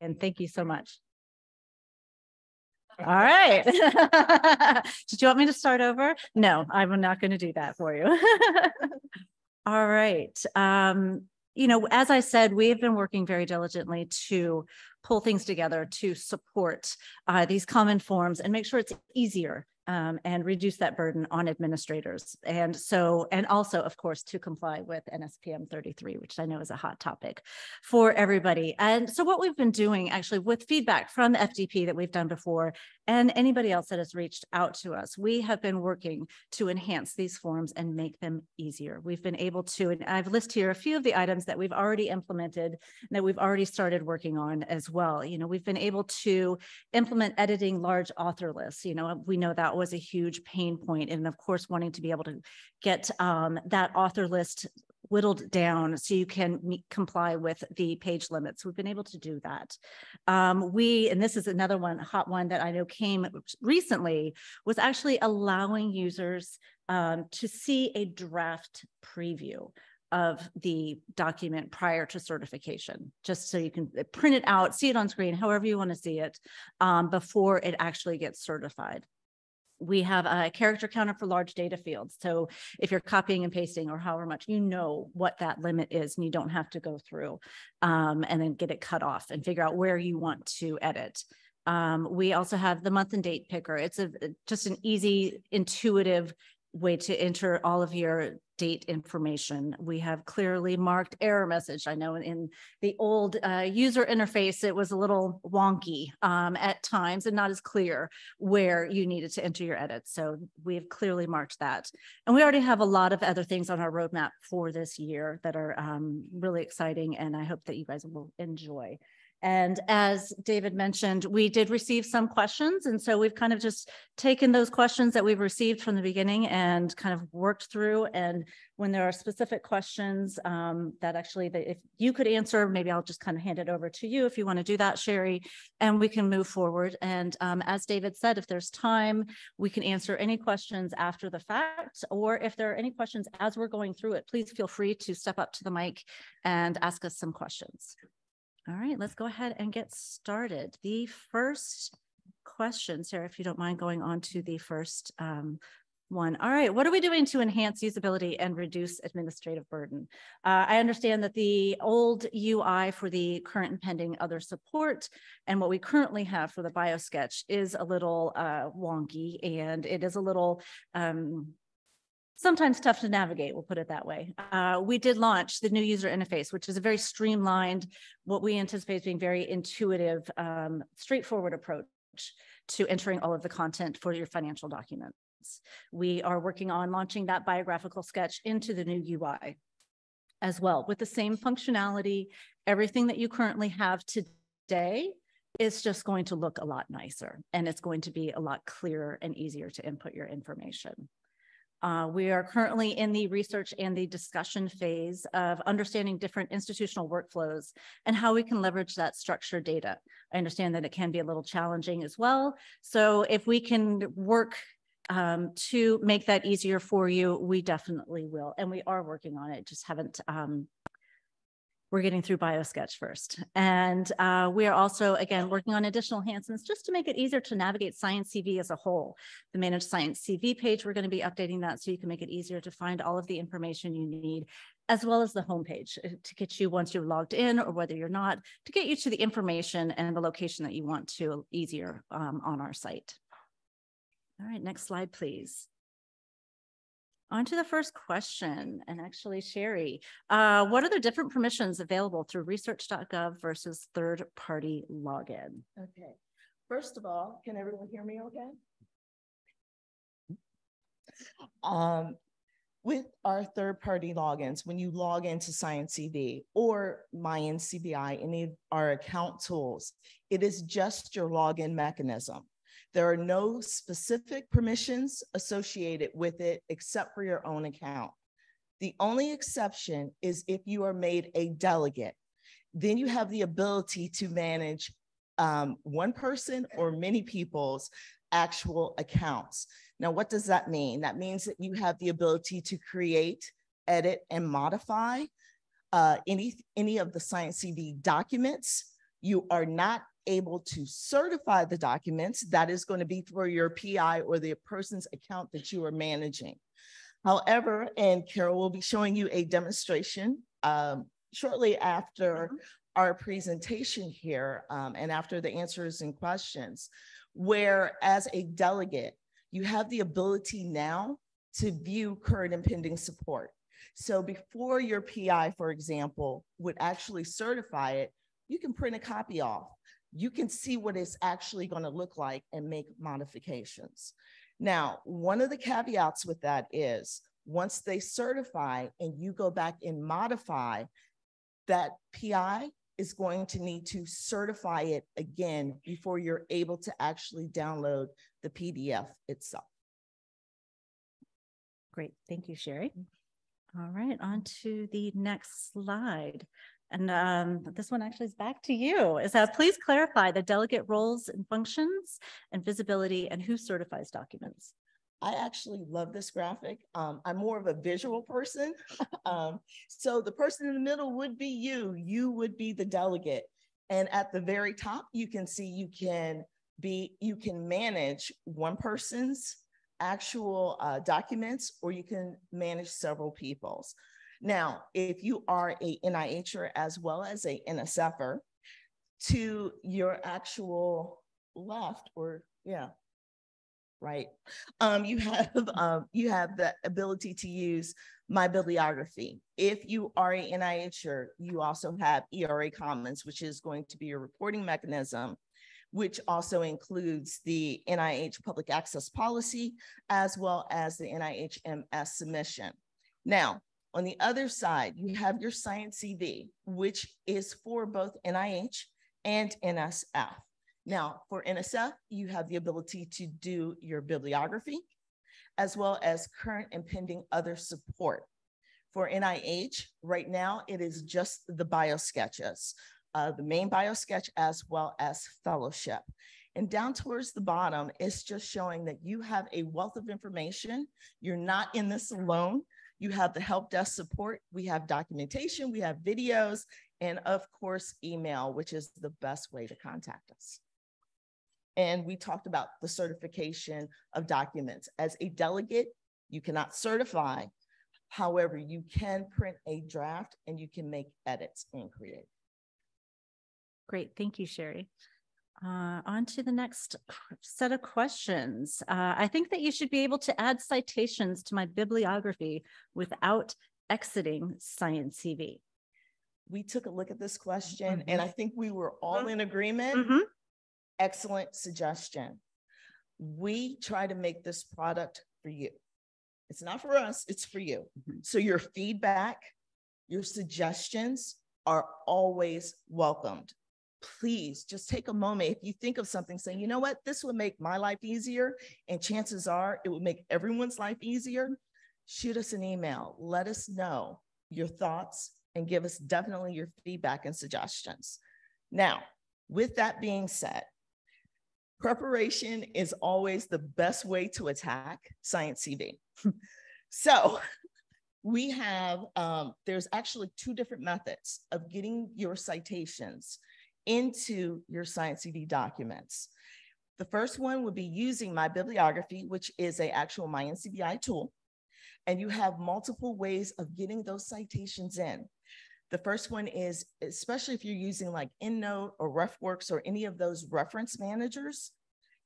And thank you so much. All right. Did you want me to start over? No, I'm not going to do that for you. All right. You know, as I said, we have been working very diligently to pull things together to support these common forms and make sure it's easier and reduce that burden on administrators. And also, of course, to comply with NSPM 33, which I know is a hot topic for everybody. And so what we've been doing actually with feedback from the FDP that we've done before and anybody else that has reached out to us, we have been working to enhance these forms and make them easier. We've been able to, and I've listed here a few of the items that we've already implemented, that we've already started working on as well. You know, we've been able to implement editing large author lists. You know, we know that was a huge pain point, and of course, wanting to be able to get that author list whittled down so you can comply with the page limits. We've been able to do that. And this is another hot one that I know came recently, was actually allowing users to see a draft preview of the document prior to certification, just so you can print it out, see it on screen, however you want to see it, before it actually gets certified. We have a character counter for large data fields. So if you're copying and pasting or however much, you know what that limit is, and you don't have to go through and then get it cut off and figure out where you want to edit. We also have the month and date picker. It's just an easy, intuitive way to enter all of your date information. We have clearly marked error message. I know in the old user interface, it was a little wonky at times and not as clear where you needed to enter your edits. So we have clearly marked that. And we already have a lot of other things on our roadmap for this year that are really exciting, and I hope that you guys will enjoy. And as David mentioned, we did receive some questions. And so we've kind of just taken those questions that we've received from the beginning and kind of worked through. And when there are specific questions that actually, if you could answer, maybe I'll just kind of hand it over to you if you want to do that, Sherri, and we can move forward. And as David said, if there's time, we can answer any questions after the fact, or if there are any questions as we're going through it, please feel free to step up to the mic and ask us some questions. All right, let's go ahead and get started. The first question, Sarah, if you don't mind going on to the first one. All right, what are we doing to enhance usability and reduce administrative burden? I understand that the old UI for the current and pending other support and what we currently have for the BioSketch is a little wonky, and it is a little sometimes tough to navigate, we'll put it that way. We did launch the new user interface, which is a very streamlined, what we anticipate as being very intuitive, straightforward approach to entering all of the content for your financial documents. We are working on launching that biographical sketch into the new UI as well, with the same functionality. Everything that you currently have today is just going to look a lot nicer, and it's going to be a lot clearer and easier to input your information. We are currently in the research and the discussion phase of understanding different institutional workflows and how we can leverage that structured data. I understand that it can be a little challenging as well. So if we can work to make that easier for you, we definitely will. And we are working on it, just haven't, we're getting through BioSketch first. And we are also, again, working on additional enhancements just to make it easier to navigate SciENcv as a whole. The Managed SciENcv page, we're going to be updating that so you can make it easier to find all of the information you need, as well as the homepage to get you, once you're logged in or whether you're not, to get you to the information and the location that you want to easier on our site. All right, next slide, please. On to the first question, and actually, Sherri, what are the different permissions available through research.gov versus third-party login? Okay, first of all, can everyone hear me okay? With our third-party logins, when you log into SciENcv or my NCBI, any of our account tools, it is just your login mechanism. There are no specific permissions associated with it except for your own account. The only exception is if you are made a delegate. Then you have the ability to manage one person or many people's actual accounts. Now, what does that mean? That means that you have the ability to create, edit, and modify any of the SciENcv documents, You are not able to certify the documents. That is going to be for your PI or the person's account that you are managing. However, and Carol will be showing you a demonstration shortly after our presentation here and after the answers and questions, where as a delegate, you have the ability now to view current and pending support. So before your PI, for example, would actually certify it, you can print a copy off. You can see what it's actually going to look like and make modifications. Now, one of the caveats with that is once they certify and you go back and modify, that PI is going to need to certify it again before you're able to actually download the PDF itself. Great, thank you, Sherri. All right, on to the next slide. And this one actually is back to you. Is that please clarify the delegate roles and functions and visibility and who certifies documents? I actually love this graphic. I'm more of a visual person. So the person in the middle would be you. You would be the delegate. And at the very top, you can see you can manage one person's actual documents, or you can manage several people's. Now, if you are a NIHer as well as a NSFer, to your actual left, or right, you have the ability to use My Bibliography. If you are a NIHer, you also have ERA Commons, which is going to be your reporting mechanism, which also includes the NIH Public Access Policy, as well as the NIH MS submission. Now, on the other side, you have your SciENcv, which is for both NIH and NSF. Now, for NSF, you have the ability to do your bibliography, as well as current and pending other support. For NIH, right now, it is just the biosketches, the main biosketch, as well as fellowship. And down towards the bottom, it's just showing that you have a wealth of information. You're not in this alone. You have the help desk support, we have documentation, we have videos, and of course, email, which is the best way to contact us. And we talked about the certification of documents. As a delegate, you cannot certify. However, you can print a draft and you can make edits and create. Great, thank you, Sherri. On to the next set of questions. I think that you should be able to add citations to my bibliography without exiting SciENcv. We took a look at this question and I think we were all in agreement. Excellent suggestion. We try to make this product for you. It's not for us, it's for you. So your feedback, your suggestions are always welcomed. Please just take a moment. If you think of something saying, you know what, this would make my life easier, and chances are it would make everyone's life easier, shoot us an email. Let us know your thoughts and give us definitely your feedback and suggestions. Now, with that being said, preparation is always the best way to attack SciENcv. So we have, there's actually two different methods of getting your citations into your SciENcv documents. The first one would be using My Bibliography, which is an actual My NCBI tool. And you have multiple ways of getting those citations in. The first one is, especially if you're using like EndNote or RefWorks or any of those reference managers,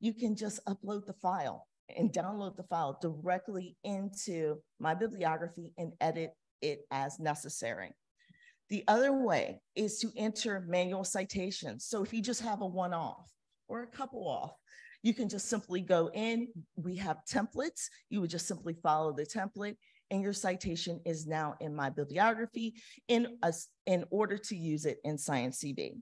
you can just upload the file and download the file directly into My Bibliography and edit it as necessary. The other way is to enter manual citations. So if you just have a one-off or a couple off, you can just simply go in. We have templates. You would just simply follow the template and your citation is now in My Bibliography in order to use it in SciENcv.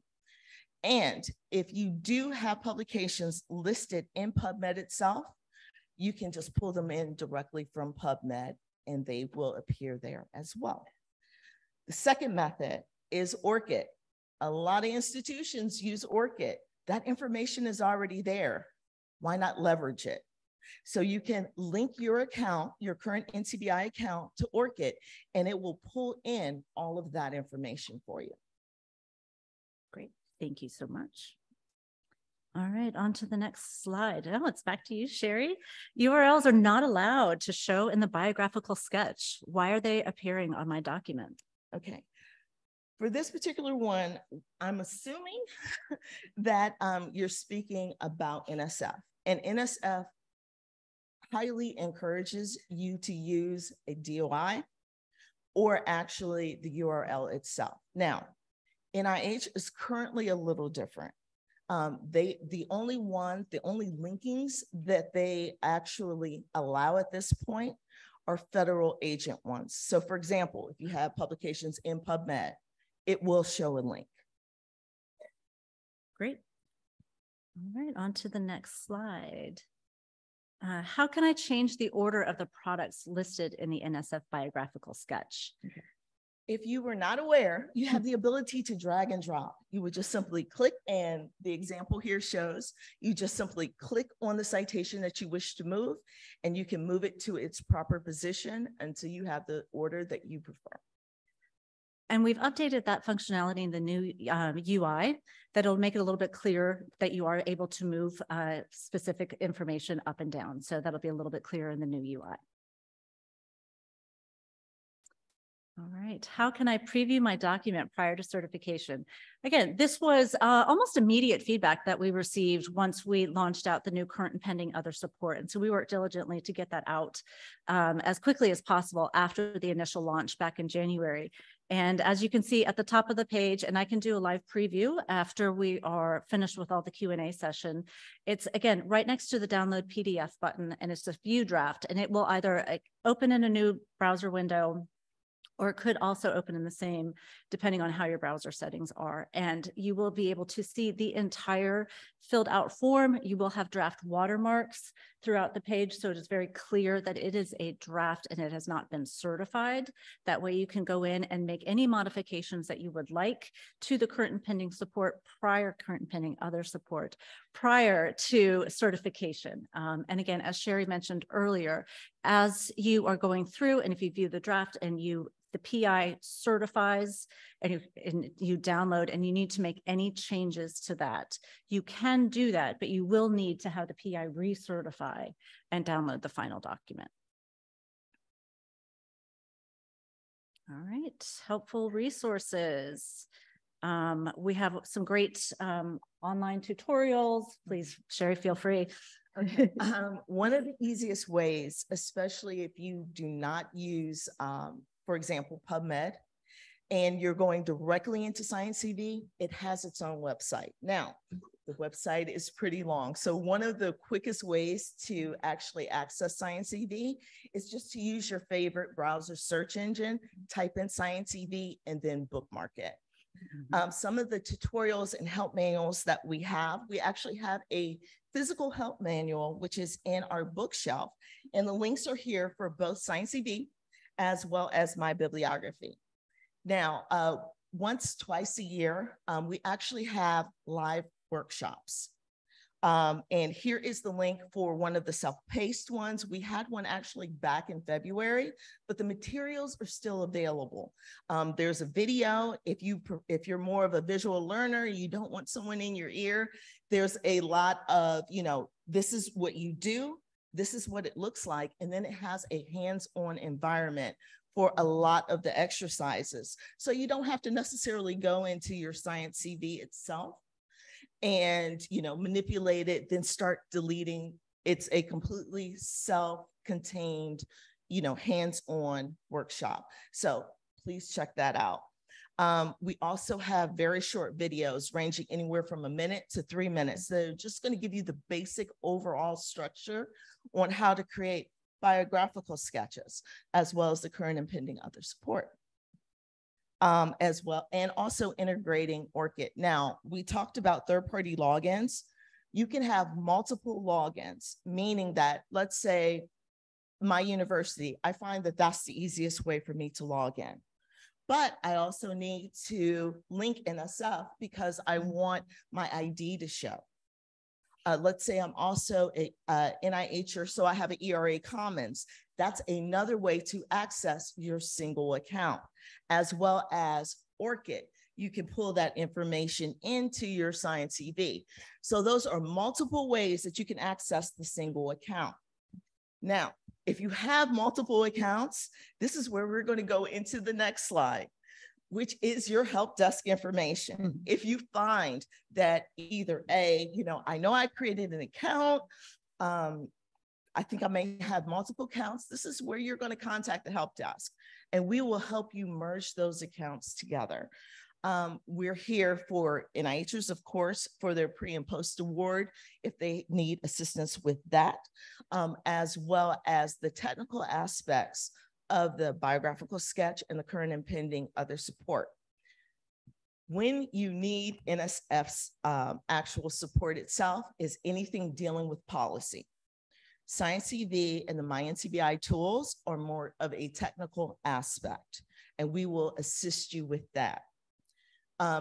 And if you do have publications listed in PubMed itself, you can just pull them in directly from PubMed and they will appear there as well. The second method is ORCID. A lot of institutions use ORCID. That information is already there. Why not leverage it? So you can link your account, your current NCBI account, to ORCID, and it will pull in all of that information for you. Great, Thank you so much. All right, on to the next slide. Oh, it's back to you, Sherri. URLs are not allowed to show in the biographical sketch. Why are they appearing on my document? Okay. For this particular one, I'm assuming that you're speaking about NSF, and NSF highly encourages you to use a DOI or actually the URL itself. Now, NIH is currently a little different. The only linkings that they actually allow at this point are federal agent ones. So for example, if you have publications in PubMed, it will show a link. Great. All right, on to the next slide. How can I change the order of the products listed in the NSF biographical sketch? Okay. If you were not aware, you have the ability to drag and drop. You would just simply click, and the example here shows you just simply click on the citation that you wish to move, and you can move it to its proper position until you have the order that you prefer. And we've updated that functionality in the new UI that'll make it a little bit clearer that you are able to move specific information up and down. So that'll be a little bit clearer in the new UI. All right, how can I preview my document prior to certification? Again, this was almost immediate feedback that we received once we launched out the new current and pending other support. And so we worked diligently to get that out as quickly as possible after the initial launch back in January. And as you can see at the top of the page, and I can do a live preview after we are finished with all the Q&A session, it's again, right next to the download PDF button, and it's a view draft, and it will either open in a new browser window, or it could also open in the same, depending on how your browser settings are. And you will be able to see the entire filled out form. You will have draft watermarks throughout the page, so it is very clear that it is a draft and it has not been certified. That way you can go in and make any modifications that you would like to the current and pending support, current and pending other support, prior to certification. And again, as Sherri mentioned earlier, as you are going through, and if you view the draft and the PI certifies and you download and you need to make any changes to that, you can do that, but you will need to have the PI recertify and download the final document. All right, helpful resources. We have some great online tutorials. Please, Sherri, feel free. Okay. One of the easiest ways, especially if you do not use, for example, PubMed, and you're going directly into SciENcv, it has its own website. Now, the website is pretty long. So one of the quickest ways to actually access SciENcv is just to use your favorite browser search engine, type in SciENcv, and then bookmark it. Some of the tutorials and help manuals that we actually have a physical help manual, which is in our bookshelf. And the links are here for both SciENcv as well as my bibliography. Now, twice a year, we actually have live workshops. And here is the link for one of the self-paced ones. We had one actually back in February, but the materials are still available. There's a video. If you're more of a visual learner, you don't want someone in your ear, there's a lot of, this is what you do, this is what it looks like. And then it has a hands-on environment for a lot of the exercises. So you don't have to necessarily go into your SciENcv itself and manipulate it, then start deleting. It's a completely self-contained, hands-on workshop. So please check that out. We also have very short videos ranging anywhere from 1 minute to 3 minutes. They're just going to give you the basic overall structure on how to create biographical sketches, as well as the current and pending other support. As well, and also integrating ORCID. Now, we talked about third-party logins. You can have multiple logins, meaning that, let's say, my university, I find that that's the easiest way for me to log in. But I also need to link NSF because I want my ID to show. Let's say I'm also a NIHer, so I have an ERA Commons. That's another way to access your single account, as well as ORCID. you can pull that information into your SciENcv. So those are multiple ways that you can access the single account. Now, if you have multiple accounts, this is where we're going to go into the next slide, which is your help desk information. If you find that either I know I created an account, I think I may have multiple accounts, this is where you're going to contact the help desk, and we will help you merge those accounts together. We're here for NIHers, of course, for their pre and post award, if they need assistance with that, as well as the technical aspects of the biographical sketch and the current and pending other support. When you need NSF's actual support itself is anything dealing with policy. SciENcv and the My NCBI tools are more of a technical aspect, and we will assist you with that.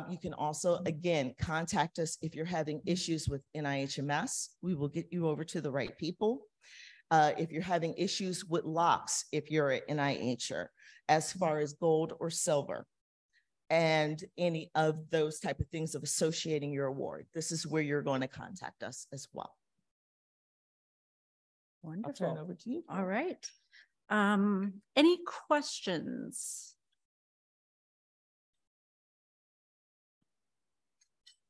You can also, again, contact us if you're having issues with NIHMS. We will get you over to the right people. If you're having issues with locks, if you're an NIHer, as far as gold or silver, and any of those type of things of associating your award, this is where you're going to contact us as well. Wonderful. I'll turn it over to you. All right. Any questions?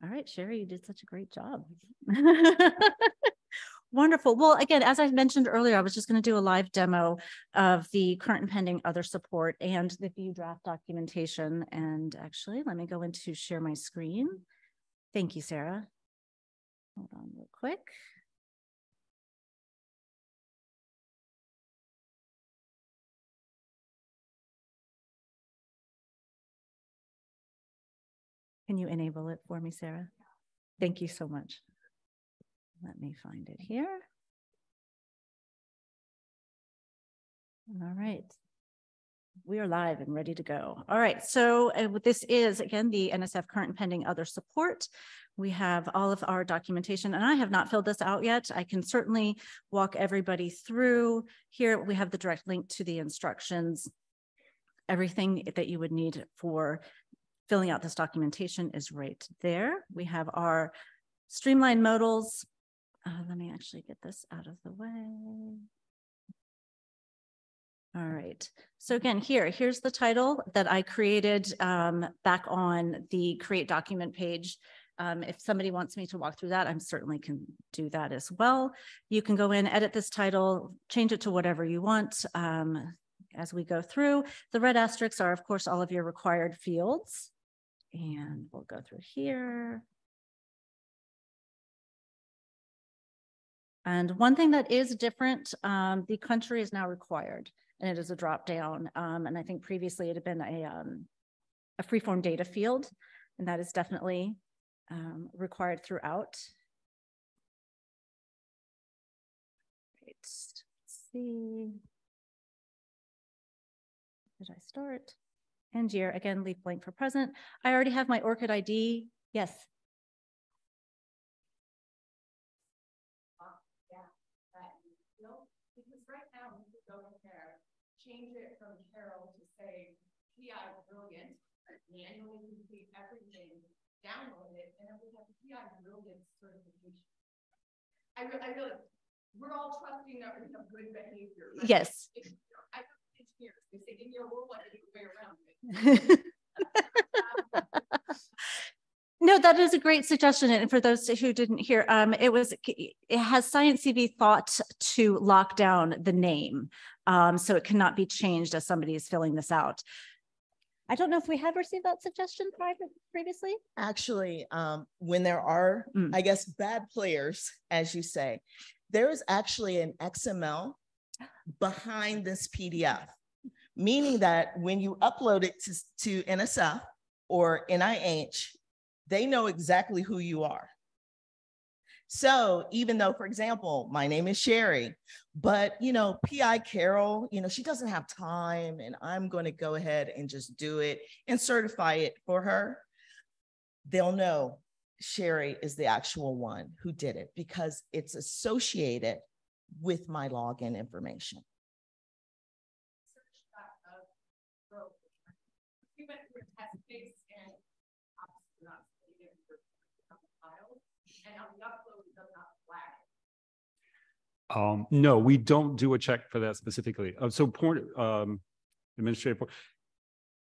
All right, Sherri, you did such a great job. Wonderful. Well, again, as I mentioned earlier, I was just going to do a live demo of the current and pending other support and the view draft documentation. And actually, let me go into share my screen. Thank you, Sarah. Hold on real quick. Can you enable it for me, Sarah? Thank you so much. Let me find it here. All right. We are live and ready to go. All right. So this is, again, the NSF current and pending other support. We have all of our documentation, and I have not filled this out yet. I can certainly walk everybody through. Here we have the direct link to the instructions. Everything that you would need for filling out this documentation is right there. We have our streamlined modals. Let me actually get this out of the way. All right. So again, here's the title that I created back on the create document page. If somebody wants me to walk through that, I certainly can do that as well. You can go in, edit this title, change it to whatever you want as we go through. The red asterisks are, of course, all of your required fields. And we'll go through here. And one thing that is different, the country is now required, and it is a drop down. And I think previously it had been a freeform data field, and that is definitely required throughout. Right, let's see. Did I start? And year, again, leave blank for present. I already have my ORCID ID. Yes. Because right now we could go in there, change it from Carol to say PI Brilliant, manually complete everything, download it, and then we have the PI Brilliant certification. I really, we're all trusting that we have good behavior. Right? Yes. I know engineers, they say, give me a rule, I think way around it. No, that is a great suggestion. And for those who didn't hear, it has SciENcv thought to lock down the name, so it cannot be changed as somebody is filling this out. I don't know if we have received that suggestion previously. Actually, when there are, I guess, bad players, as you say, there is actually an XML behind this PDF, meaning that when you upload it to NSF or NIH, they know exactly who you are. So even though, for example, my name is Sherri, but, PI Carol, she doesn't have time, and I'm going to go ahead and just do it and certify it for her. They'll know Sherri is the actual one who did it because it's associated with my login information. We went through a test case, and and on the upload it does not flag it. No, we don't do a check for that specifically. So administrative,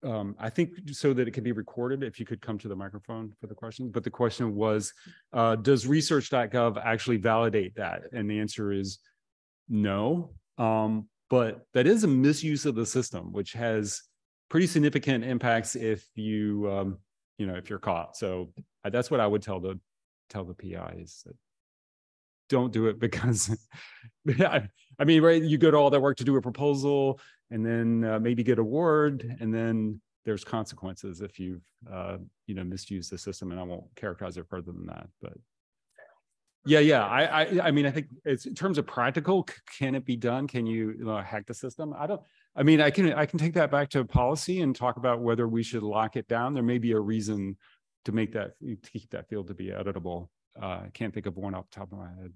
I think so that it can be recorded, if you could come to the microphone for the question. But the question was, does research.gov actually validate that? And the answer is no. But that is a misuse of the system, which has pretty significant impacts if you, if you're caught. So that's what I would tell the PIs, that don't do it, because I mean, right, you go to all that work to do a proposal and then maybe get an award, and then there's consequences if you've misused the system, and I won't characterize it further than that. But yeah, I mean, I think it's, in terms of practical, can it be done? Can you hack the system? I mean, I can take that back to policy and talk about whether we should lock it down. There may be a reason to make that, to keep that field to be editable. I can't think of one off the top of my head,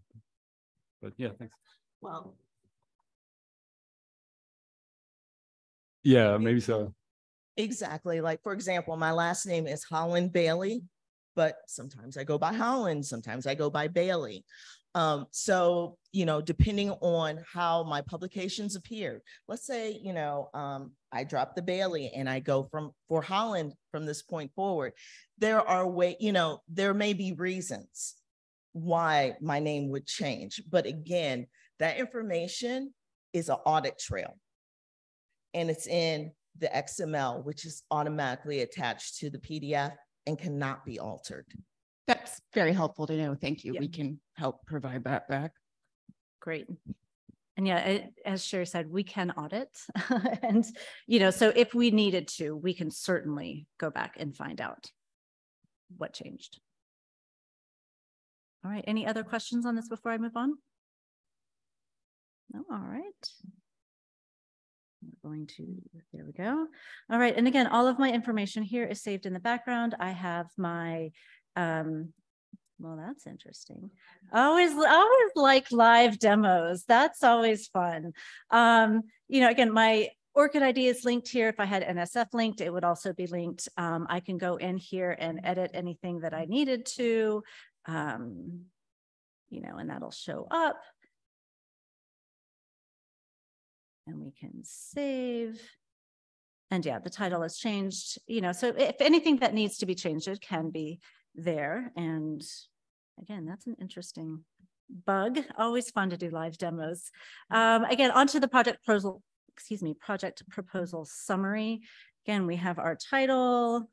but yeah, thanks. Well, yeah, maybe so. exactly. Like, for example, my last name is Holland Bailey, but sometimes I go by Holland, sometimes I go by Bailey. So, depending on how my publications appear, let's say, I drop the Bailey and I go for Holland from this point forward, there may be reasons why my name would change. But again, that information is an audit trail, and it's in the XML, which is automatically attached to the PDF and cannot be altered. That's very helpful to know. Thank you. Yeah. We can help provide that back. Great. And yeah, as Sherri said, we can audit. And, so if we needed to, we can certainly go back and find out what changed. All right. Any other questions on this before I move on? No. All right. We're going to, there we go. All right. And again, all of my information here is saved in the background. I have my, well, that's interesting. Always like live demos. That's always fun. Again, my ORCID ID is linked here. If I had NSF linked, it would also be linked. I can go in here and edit anything that I needed to, and that'll show up. And we can save. And yeah, the title has changed, so if anything that needs to be changed, it can be there. And again, that's an interesting bug. Always fun to do live demos. Again, onto the project proposal summary. Again, we have our title,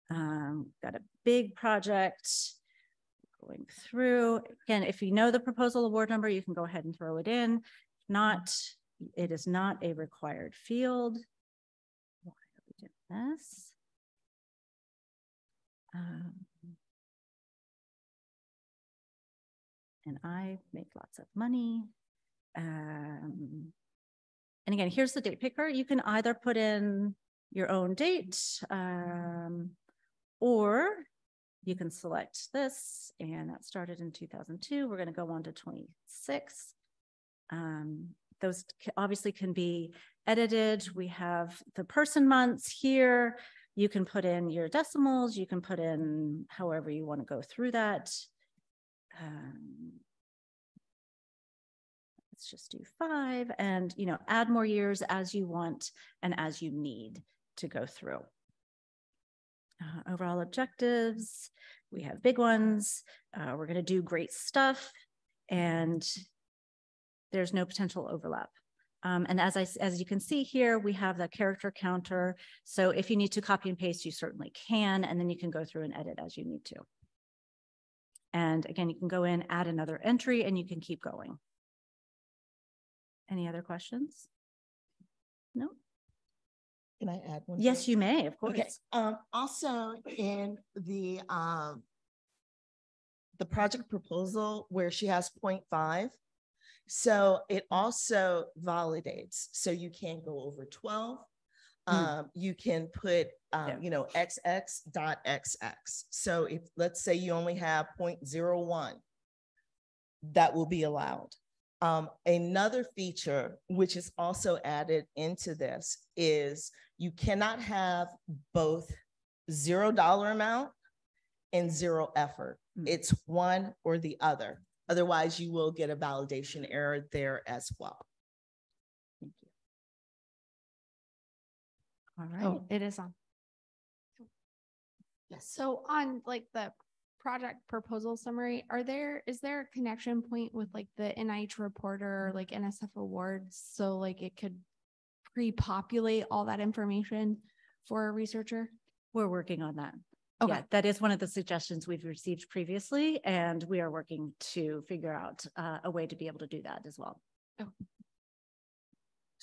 got a big project going through. Again, if you know the proposal award number, you can go ahead and throw it in. If not, it is not a required field. Why are we doing this? And I make lots of money. And again, here's the date picker. You can either put in your own date, or you can select this, and that started in 2002. We're going to go on to 26. Those obviously can be edited. We have the person months here. You can put in your decimals. You can put in however you want to go through that. Let's just do 5 and, add more years as you want and as you need to go through. Overall objectives, we have big ones. We're going to do great stuff, and there's no potential overlap. And as you can see here, we have the character counter. So if you need to copy and paste, you certainly can, and then you can go through and edit as you need to. And again, you can go in, add another entry, and you can keep going. Any other questions? No? Can I add one? Yes, you may, of course. Okay. Also in the project proposal where she has 0.5, so it also validates. So you can't go over 12. You can put, XX.XX. So if, let's say you only have 0.01, that will be allowed. Another feature, which is also added into this, is you cannot have both $0 amount and 0 effort. It's one or the other. Otherwise, you will get a validation error there as well. Thank you. All right. Oh, it is on. Yes. So on like the project proposal summary, is there a connection point with like the NIH reporter or like NSF awards? So like it could pre-populate all that information for a researcher? We're working on that. Okay. Yeah, that is one of the suggestions we've received previously, and we are working to figure out a way to be able to do that as well. Oh.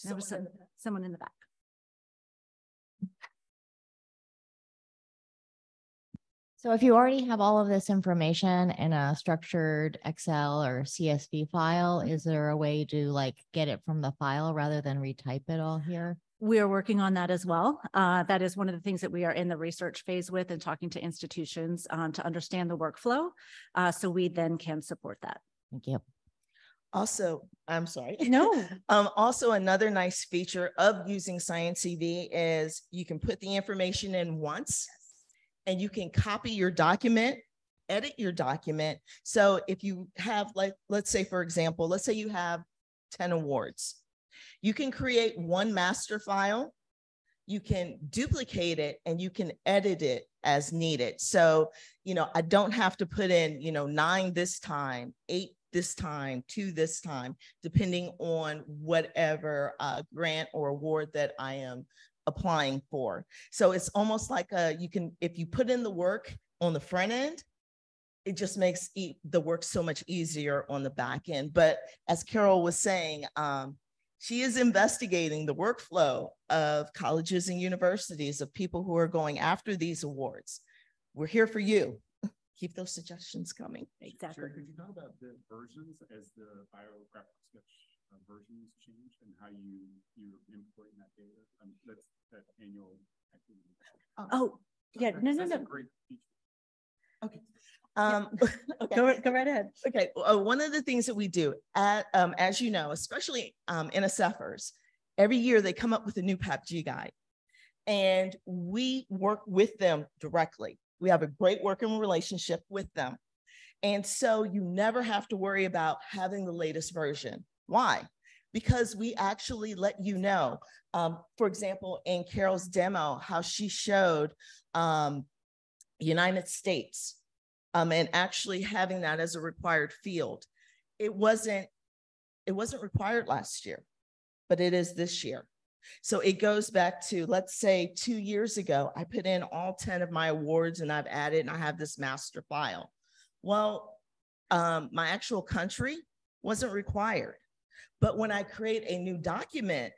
There was someone in the back. So if you already have all of this information in a structured Excel or CSV file, is there a way to like get it from the file rather than retype it all here? We are working on that as well. That is one of the things that we are in the research phase with and talking to institutions to understand the workflow. So we then can support that. Thank you. Also, I'm sorry. No. Also, another nice feature of using SciENcv is you can put the information in once and you can copy your document, edit your document. So if you have, like, let's say, for example, let's say you have 10 awards. You can create one master file, you can duplicate it, and you can edit it as needed. So, I don't have to put in, 9 this time, 8 this time, 2 this time, depending on whatever grant or award that I am applying for. So it's almost like if you put in the work on the front end, it just makes the work so much easier on the back end. But as Carol was saying, she is investigating the workflow of colleges and universities of people who are going after these awards. We're here for you. Keep those suggestions coming. Exactly. Sherri, could you talk about the versions as the biographical sketch versions change and how you're importing that data? That's that annual activity. Oh, yeah. No. That's a great feature. Okay. Okay. Go right ahead. Okay. One of the things that we do, as you know, especially NSFers, every year they come up with a new PAPG guide, and we work with them directly. We have a great working relationship with them. And so you never have to worry about having the latest version. Why? Because we actually let you know, for example, in Carol's demo, how she showed United States and actually having that as a required field. It wasn't required last year, but it is this year. So it goes back to, let's say 2 years ago, I put in all 10 of my awards and I've added, and I have this master file. Well, my actual country wasn't required. But when I create a new document,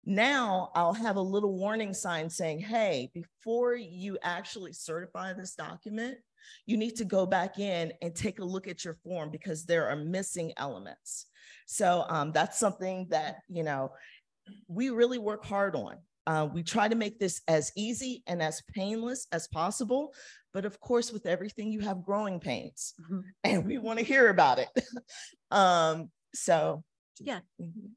now I'll have a little warning sign saying, hey, before you actually certify this document, you need to go back in and take a look at your form because there are missing elements. So that's something that, we really work hard on. We try to make this as easy and as painless as possible. But of course, with everything, you have growing pains, and we want to hear about it. Yeah,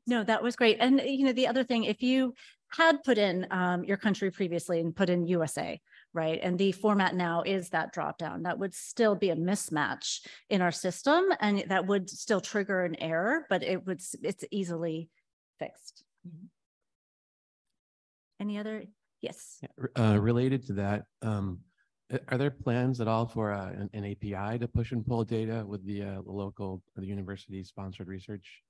no, that was great. And, the other thing, if you had put in your country previously and put in USA, right, and the format now is that drop down, that would still be a mismatch in our system, and that would still trigger an error, but it's easily fixed. Any other? Yes. Related to that, are there plans at all for an API to push and pull data with the local or the university sponsored research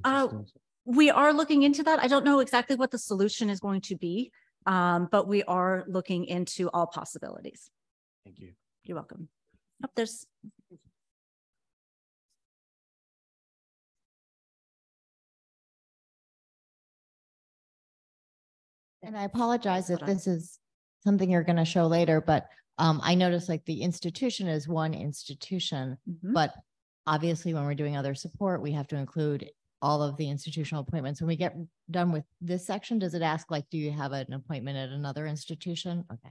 systems? We are looking into that. I don't know exactly what the solution is going to be, but we are looking into all possibilities. Thank you. You're welcome. Oh, there's. And I apologize if this is something you're going to show later, but I noticed like the institution is one institution, but obviously when we're doing other support, we have to include all of the institutional appointments. When we get done with this section, does it ask like, do you have an appointment at another institution? Okay.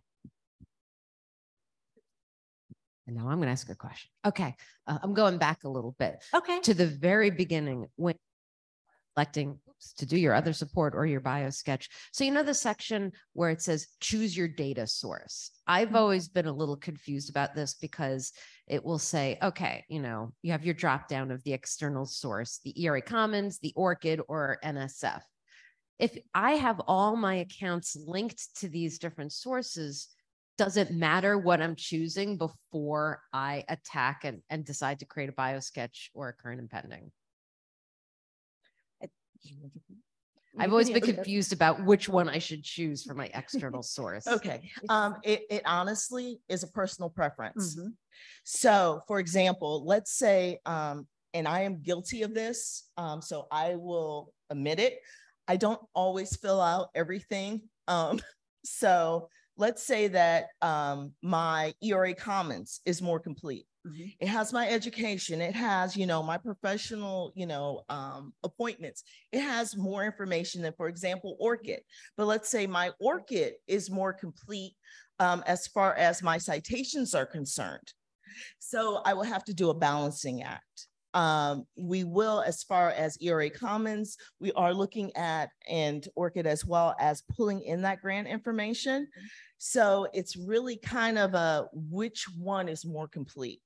And now I'm going to ask a question. Okay. I'm going back a little bit. Okay. To the very beginning when selecting to do your other support or your bio sketch. So, you know, the section where it says choose your data source. I've always been a little confused about this because it will say, okay, you know, you have your drop down of the external source, the ERA Commons, the ORCID, or NSF. If I have all my accounts linked to these different sources, does it matter what I'm choosing before I attack and decide to create a bio sketch or a current and pending? I've always been confused about which one I should choose for my external source. Okay. It honestly is a personal preference. So for example, let's say, and I am guilty of this, so I will admit it. I don't always fill out everything. So let's say that my ERA Commons is more complete. It has my education. It has, you know, my professional, you know, appointments. It has more information than, for example, ORCID. But let's say my ORCID is more complete as far as my citations are concerned. So I will have to do a balancing act. We will, as far as ERA Commons, we are looking at, and ORCID as well, as pulling in that grant information. So it's really kind of a which one is more complete.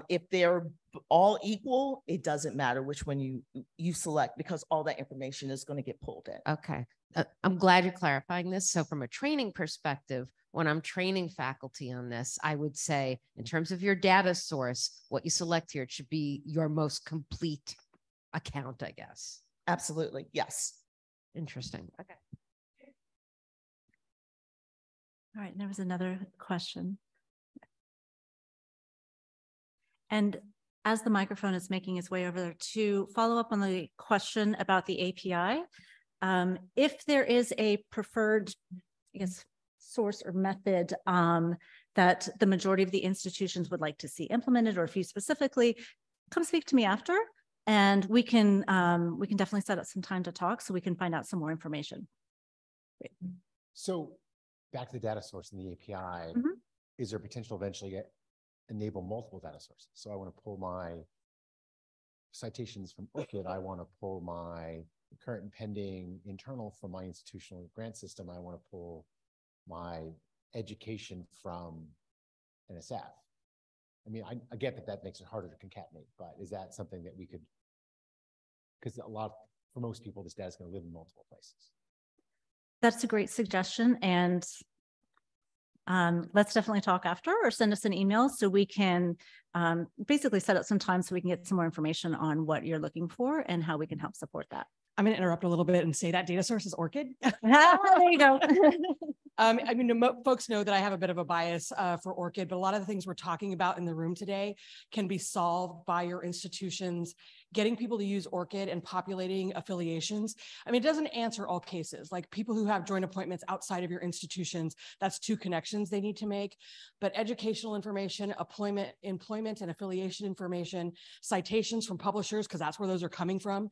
If they're all equal, it doesn't matter which one you select, because all that information is going to get pulled in. Okay. I'm glad you're clarifying this. So from a training perspective, when I'm training faculty on this, I would say in terms of your data source, what you select here, it should be your most complete account, I guess. Absolutely. Yes. Interesting. Okay. All right. There was another question. And as the microphone is making its way over there, to follow up on the question about the API, if there is a preferred, I guess, source or method that the majority of the institutions would like to see implemented, or if you specifically, come speak to me after, and we can definitely set up some time to talk so we can find out some more information. Great. So back to the data source in the API, is there potential eventually enable multiple data sources? So I want to pull my citations from ORCID. I want to pull my current and pending internal from my institutional grant system. I want to pull my education from NSF. I mean, I get that makes it harder to concatenate, but is that something that we could, because for most people, this data is going to live in multiple places. That's a great suggestion. And let's definitely talk after, or send us an email so we can basically set up some time so we can get some more information on what you're looking for and how we can help support that. I'm going to interrupt a little bit and say that data source is ORCID. There you go. I mean, folks know that I have a bit of a bias for ORCID, but a lot of the things we're talking about in the room today can be solved by your institutions getting people to use ORCID and populating affiliations. I mean, it doesn't answer all cases. Like people who have joint appointments outside of your institutions, that's two connections they need to make. But educational information, employment and affiliation information, citations from publishers, because that's where those are coming from,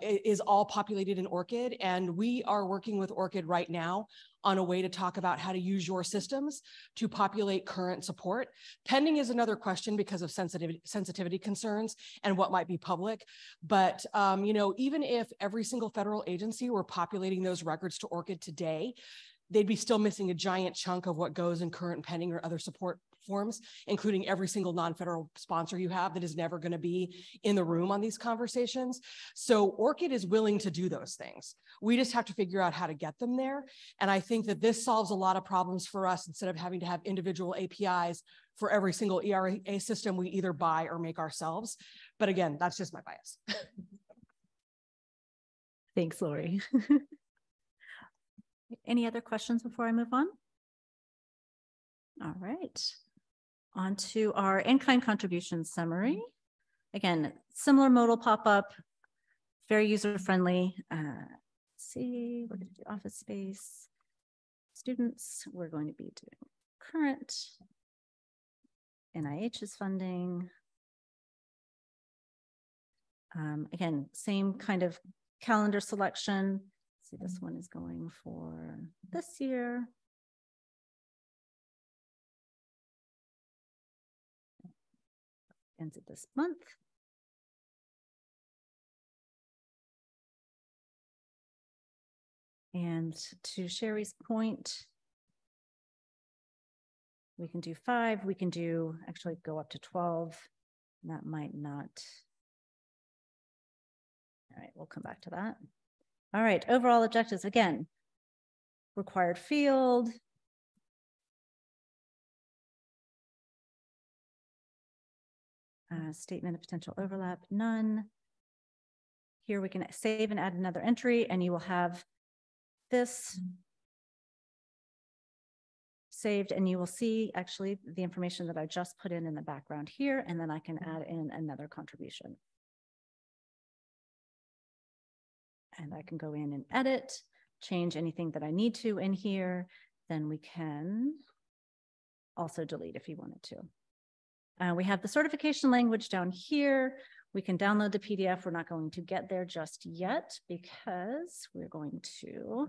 is all populated in ORCID. And we are working with ORCID right now on a way to talk about how to use your systems to populate current support. Pending is another question because of sensitivity concerns and what might be public. But you know, even if every single federal agency were populating those records to ORCID today, they'd be still missing a giant chunk of what goes in current, pending, or other support forms, including every single non-federal sponsor you have that is never going to be in the room on these conversations. So ORCID is willing to do those things. We just have to figure out how to get them there. And I think that this solves a lot of problems for us. Instead of having to have individual APIs for every single ERA system we either buy or make ourselves. But again, that's just my bias. Thanks, Lori. Any other questions before I move on? All right. On to our in-kind contribution summary. Again, similar modal pop-up, very user-friendly. Let's see, we're going to do office space. Students, we're going to be doing current. NIH is funding. Again, same kind of calendar selection. See, this one is going for this year. Ends it this month. And to Sherri's point, we can do 5, we can do, actually go up to 12. That might not. All right, we'll come back to that. All right, overall objectives, again, required field. Statement of potential overlap, none. Here we can save and add another entry, and you will have this saved, and you will see actually the information that I just put in the background here, and then I can add in another contribution. And I can go in and edit, change anything that I need to in here. Then we can also delete if you wanted to. We have the certification language down here. We can download the PDF. We're not going to get there just yet because we're going to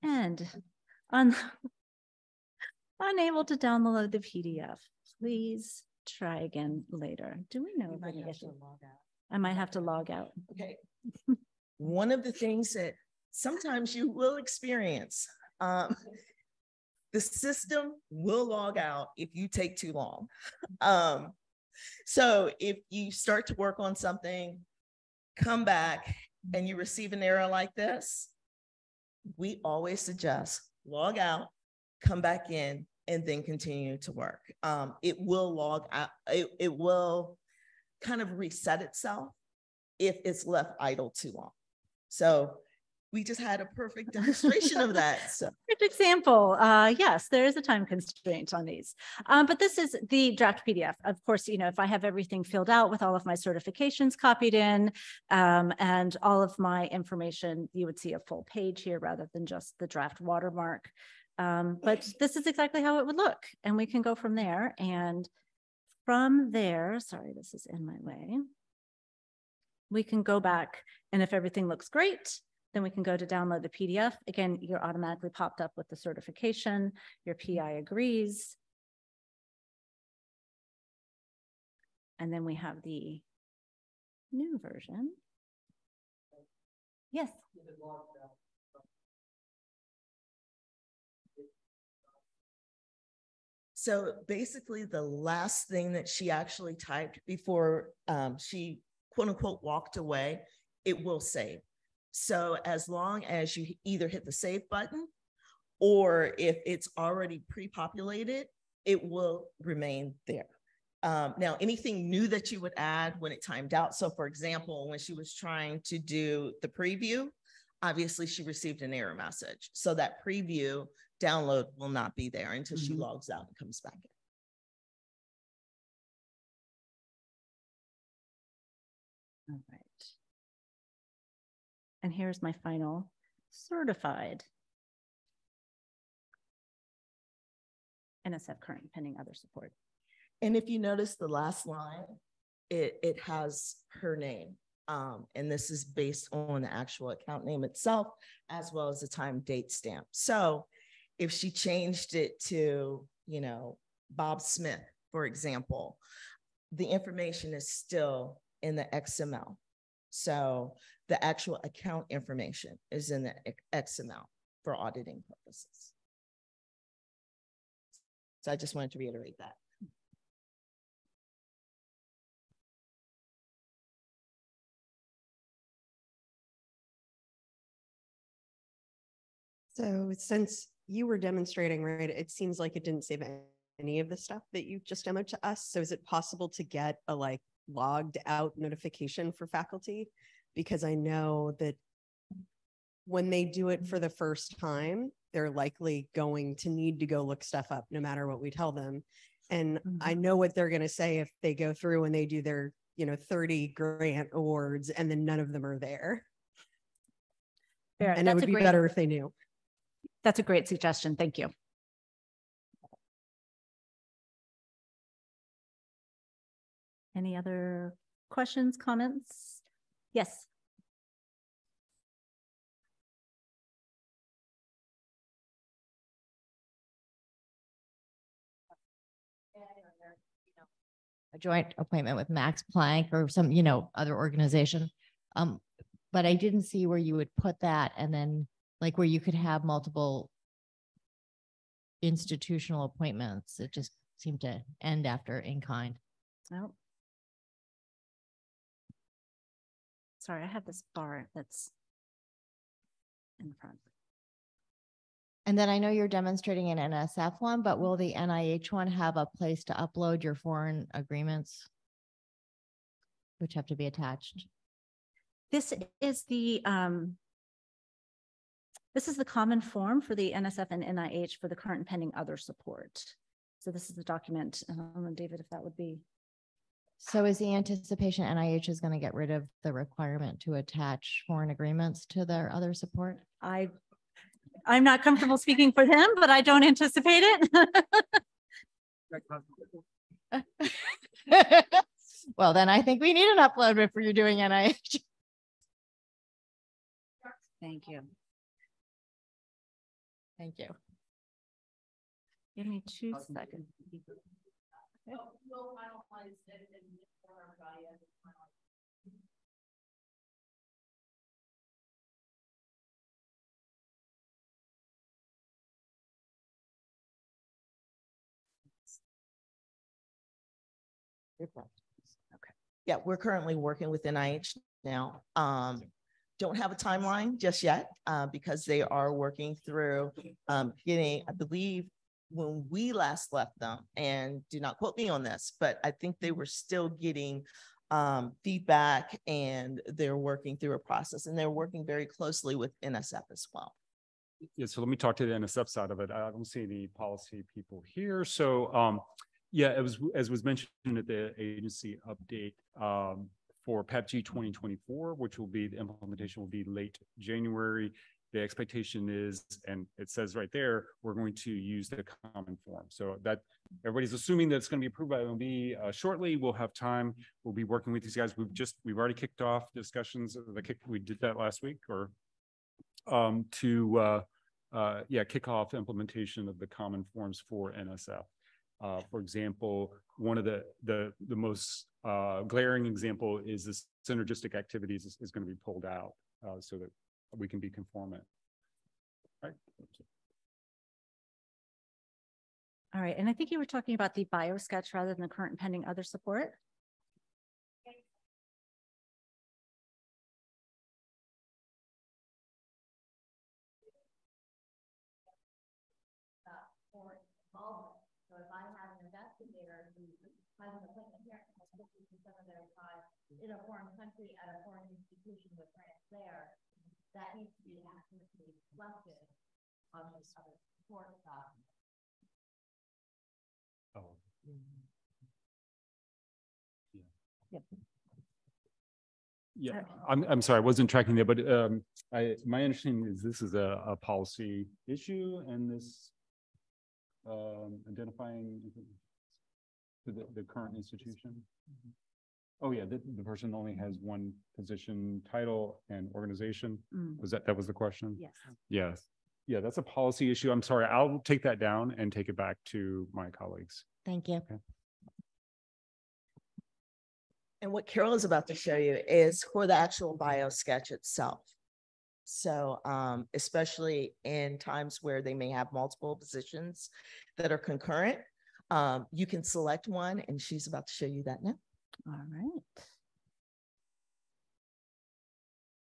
end on unable to download the PDF. Please try again later. Do we know if I can get to log out? I might have to log out. Okay. One of the things that sometimes you will experience, the system will log out if you take too long. So if you start to work on something, come back and you receive an error like this, we always suggest log out, come back in, and then continue to work. It will log out, it will kind of reset itself if it's left idle too long. So we just had a perfect demonstration of that. So. Perfect example. Yes, there is a time constraint on these, but this is the draft PDF. Of course, you know, if I have everything filled out with all of my certifications copied in and all of my information, you would see a full page here rather than just the draft watermark. But this is exactly how it would look, and we can go from there. And from there, sorry, this is in my way. We can go back, and if everything looks great, then we can go to download the PDF. Again, you're automatically popped up with the certification. Your PI agrees. And then we have the new version. Yes. So basically the last thing that she actually typed before she quote unquote walked away, it will save. So as long as you either hit the save button or if it's already pre-populated, it will remain there. Now, anything new that you would add when it timed out. So for example, when she was trying to do the preview, obviously she received an error message. So that preview download will not be there until she logs out and comes back in. All right. And here's my final certified NSF current pending other support. And if you notice the last line, it has her name. And this is based on the actual account name itself, as well as the time date stamp. So if she changed it to, you know, Bob Smith, for example, the information is still in the XML. So the actual account information is in the XML for auditing purposes. So I just wanted to reiterate that. So since you were demonstrating, right, it seems like it didn't save any of the stuff that you just demoed to us. So is it possible to get a like logged out notification for faculty? Because I know that when they do it for the first time, they're likely going to need to go look stuff up no matter what we tell them. And I know what they're going to say if they go through and they do their, you know, 30 grant awards and then none of them are there. Fair. And it would be better if they knew. That's a great suggestion. Thank you. Any other questions, comments? Yes. A joint appointment with Max Planck or some, you know, other organization. but I didn't see where you would put that and then like where you could have multiple institutional appointments. It just seemed to end after in kind. Oh. Sorry, I have this bar that's in front. And then I know you're demonstrating an NSF one, but will the NIH one have a place to upload your foreign agreements, which have to be attached? This is the common form for the NSF and NIH for the current and pending other support. So this is the document. I don't know, David, if that would be. So is the anticipation NIH is going to get rid of the requirement to attach foreign agreements to their other support? I'm not comfortable speaking for them, but I don't anticipate it. Well, then I think we need an upload if you're doing NIH. Thank you. Thank you. Give me 2 seconds. Okay. Yeah, we're currently working with NIH now. Don't have a timeline just yet because they are working through getting, I believe, when we last left them, and do not quote me on this, but I think they were still getting feedback, and they're working through a process, and they're working very closely with NSF as well. Yeah, so let me talk to the NSF side of it. I don't see any policy people here. So yeah, it was, as was mentioned at the agency update, for PEPG 2024, which will be, the implementation will be late January. The expectation is, and it says right there, we're going to use the common form. So that everybody's assuming that it's going to be approved by OMB shortly. We'll have time. We'll be working with these guys. We've already kicked off discussions. We did that last week, or kick off implementation of the common forms for NSF. For example, one of the most glaring example is this synergistic activities is going to be pulled out so that we can be conformant. All right. All right, and I think you were talking about the biosketch rather than the current and pending other support. So if I have an investigator who has an appointment here, has 50% of their time in a foreign country at a foreign institution with grants there, that needs to be accurately reflected on this other support document. Oh. Yep. Yeah, I'm sorry, I wasn't tracking there, but my understanding is this is a policy issue, and this identifying the current institution. Oh yeah, the person only has one position, title, and organization. Was that was the question? Yes. Yes. Yeah, that's a policy issue. I'm sorry, I'll take that down and take it back to my colleagues. Thank you. Okay. And what Carol is about to show you is for the actual bio sketch itself. So especially in times where they may have multiple positions that are concurrent, you can select one, and she's about to show you that now. All right.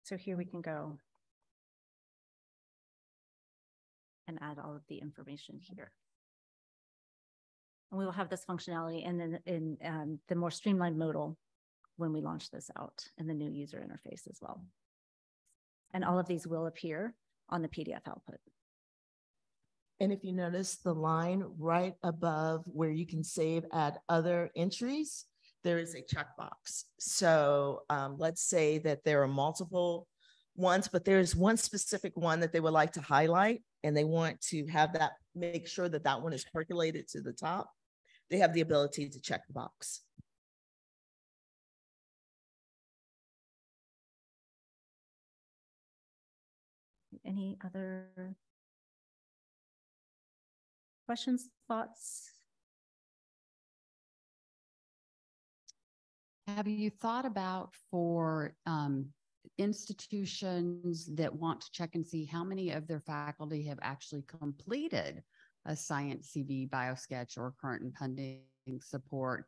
So here we can go and add all of the information here. And we will have this functionality and then in the more streamlined modal when we launch this out in the new user interface as well. And all of these will appear on the PDF output. And if you notice the line right above where you can save, add other entries, there is a checkbox. So let's say that there are multiple ones, but there's one specific one that they would like to highlight, and they want to have that, make sure that that one is percolated to the top. They have the ability to check the box. Any other questions, thoughts? Have you thought about for institutions that want to check and see how many of their faculty have actually completed a SciENcv biosketch or current and pending support,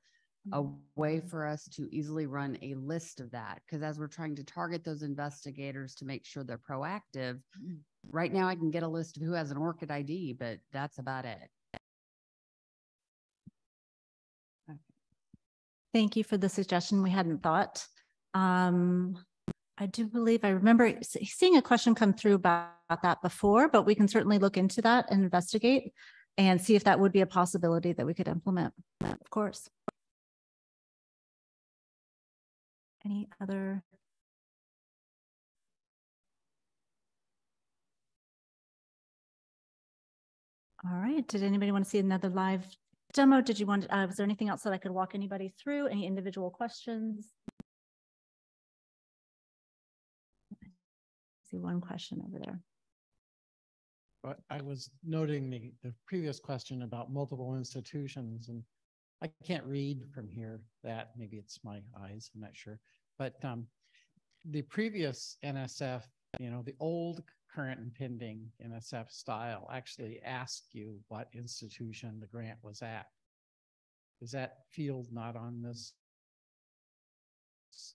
a way for us to easily run a list of that. Because as we're trying to target those investigators to make sure they're proactive, right now I can get a list of who has an ORCID ID, but that's about it. Thank you for the suggestion. We hadn't thought. I do believe I remember seeing a question come through about that before, but we can certainly look into that and investigate and see if that would be a possibility that we could implement, of course. Any other? All right. Did anybody want to see another live demo? Did you want, was there anything else that I could walk anybody through? Any individual questions? I see one question over there. But I was noting the previous question about multiple institutions, and I can't read from here that, maybe it's my eyes, I'm not sure. But the previous NSF, you know, the old, current, and pending NSF style actually asked you what institution the grant was at. Is that field not on this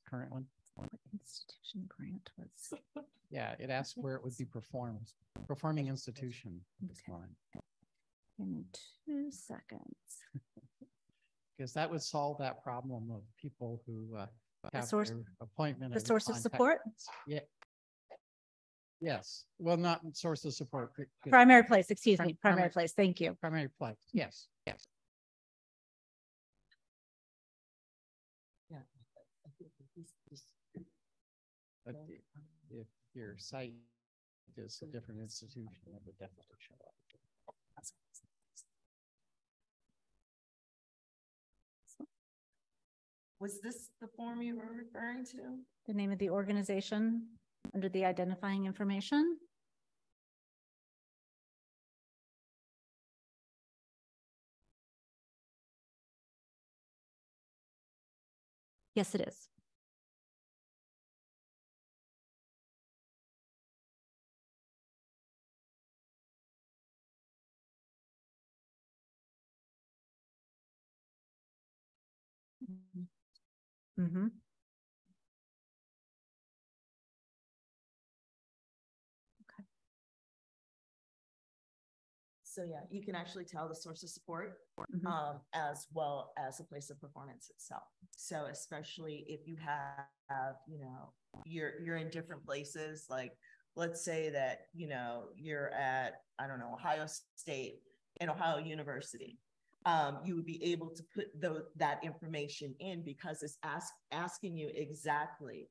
current one? What institution grant was? Yeah, it asked where it would be performed. Performing institution. Okay. Give me 2 seconds. Because that would solve that problem of people who have source, their appointment. the source of support? Yeah. Yes. Well, not source of support. Primary place, excuse me. Primary place. Thank you. Primary place. Yes. Yes. Yeah. But if your site is a different institution, it would definitely show up. Was this the form you were referring to? The name of the organization under the identifying information. Yes, it is. Mm-hmm. Okay. So yeah, you can actually tell the source of support Mm-hmm. as well as the place of performance itself. So especially if you have, you know, you're in different places, like let's say that, you know, you're at, I don't know, Ohio State and Ohio University. You would be able to put that information in because it's asking you exactly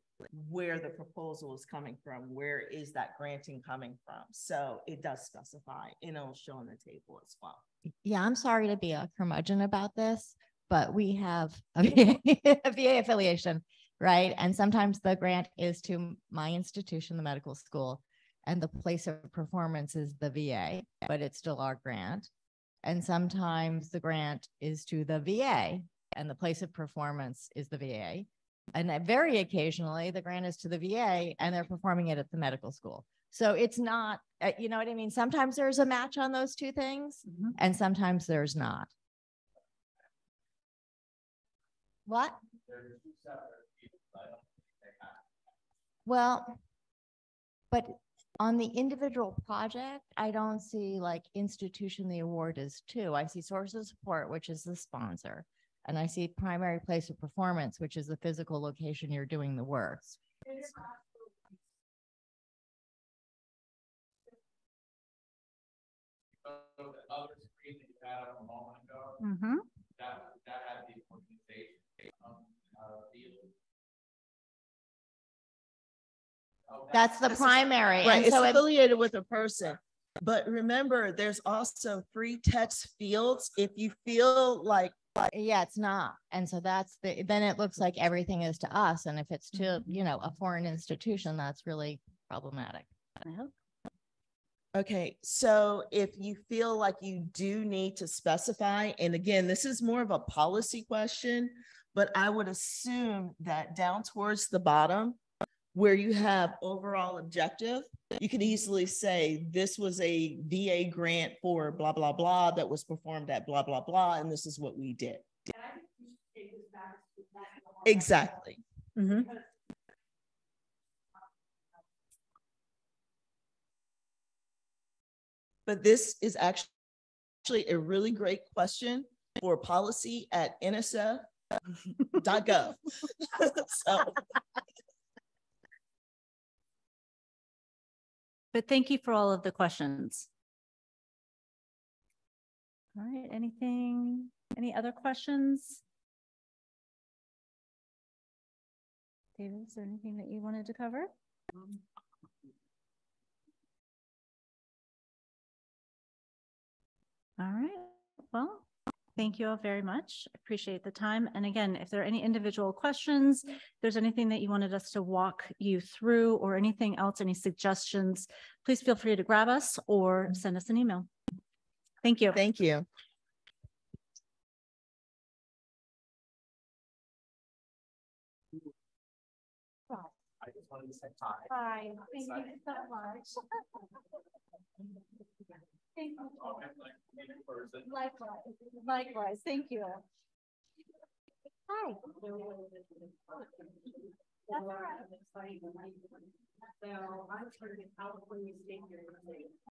where the proposal is coming from, where is that granting coming from. So it does specify, and it'll show on the table as well. Yeah, I'm sorry to be a curmudgeon about this, but we have a VA affiliation, right? And sometimes the grant is to my institution, the medical school, and the place of performance is the VA, but it's still our grant. And sometimes the grant is to the VA and the place of performance is the VA. And very occasionally the grant is to the VA and they're performing it at the medical school. So it's not, you know what I mean? Sometimes there's a match on those two things and sometimes there's not. What? Well, but on the individual project, I don't see like institution the award is to. I see source of support, which is the sponsor. And I see primary place of performance, which is the physical location you're doing the work. Mm-hmm. That's the primary. Right, And it's so affiliated with a person. But remember, there's also free text fields if you feel like. Yeah, it's not. And so that's then it looks like everything is to us. And if it's to, you know, a foreign institution, that's really problematic. Okay, so if you feel like you do need to specify, and again, this is more of a policy question, but I would assume that down towards the bottom, where you have overall objective, you could easily say this was a VA grant for blah, blah, blah that was performed at blah, blah, blah, and this is what we did. Exactly. Mm-hmm. But this is actually a really great question for policy at NSF.gov. So. But thank you for all of the questions. All right, any other questions? David, is there anything that you wanted to cover? All right, well, thank you all very much. Appreciate the time. And again, if there are any individual questions, if there's anything that you wanted us to walk you through or anything else, any suggestions, please feel free to grab us or send us an email. Thank you. Thank you. I just wanted to say hi. Hi. Thank you so much. Thank you. Likewise. Likewise. Thank you. Hi. That's all right. So I'm from California State University.